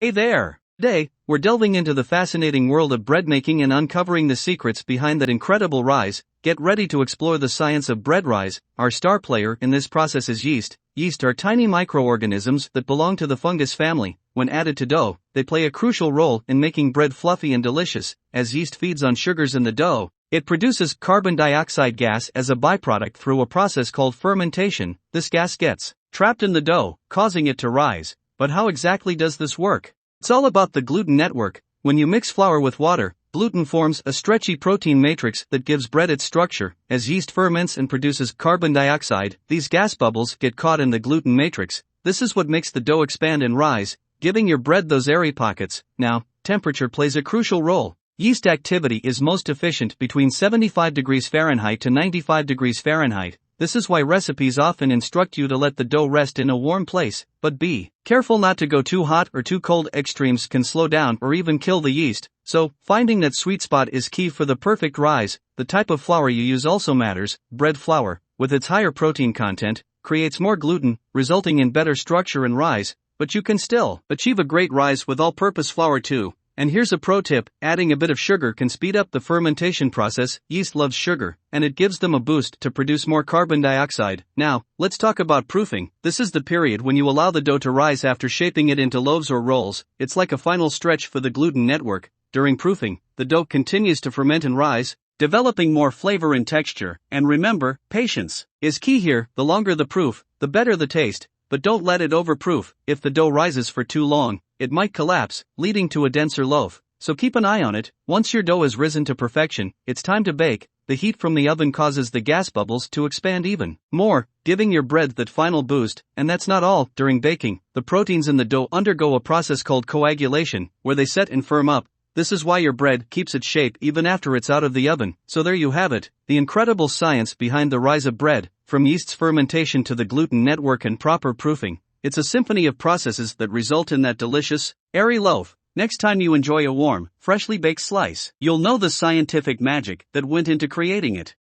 Hey there! Today, we're delving into the fascinating world of bread making and uncovering the secrets behind that incredible rise. Get ready to explore the science of bread rise. Our star player in this process is yeast. Yeast are tiny microorganisms that belong to the fungus family. When added to dough, they play a crucial role in making bread fluffy and delicious. As yeast feeds on sugars in the dough, it produces carbon dioxide gas as a byproduct through a process called fermentation. This gas gets trapped in the dough, causing it to rise. But how exactly does this work? It's all about the gluten network. When you mix flour with water, gluten forms a stretchy protein matrix that gives bread its structure. As yeast ferments and produces carbon dioxide, these gas bubbles get caught in the gluten matrix. This is what makes the dough expand and rise, giving your bread those airy pockets. Now, temperature plays a crucial role. Yeast activity is most efficient between 75 degrees Fahrenheit to 95 degrees Fahrenheit. This is why recipes often instruct you to let the dough rest in a warm place, but be careful not to go too hot or too cold. Extremes can slow down or even kill the yeast, so finding that sweet spot is key for the perfect rise. The type of flour you use also matters. Bread flour, with its higher protein content, creates more gluten, resulting in better structure and rise, but you can still achieve a great rise with all-purpose flour too. And here's a pro tip: adding a bit of sugar can speed up the fermentation process. Yeast loves sugar, and it gives them a boost to produce more carbon dioxide. Now, let's talk about proofing. This is the period when you allow the dough to rise after shaping it into loaves or rolls. It's like a final stretch for the gluten network. During proofing, the dough continues to ferment and rise, developing more flavor and texture. And remember, patience is key here. The longer the proof, the better the taste. But don't let it overproof. If the dough rises for too long, it might collapse, leading to a denser loaf. So keep an eye on it. Once your dough has risen to perfection, it's time to bake. The heat from the oven causes the gas bubbles to expand even more, giving your bread that final boost. And that's not all. During baking, the proteins in the dough undergo a process called coagulation, where they set and firm up. This is why your bread keeps its shape even after it's out of the oven. So there you have it, the incredible science behind the rise of bread, from yeast's fermentation to the gluten network and proper proofing. It's a symphony of processes that result in that delicious, airy loaf. Next time you enjoy a warm, freshly baked slice, you'll know the scientific magic that went into creating it.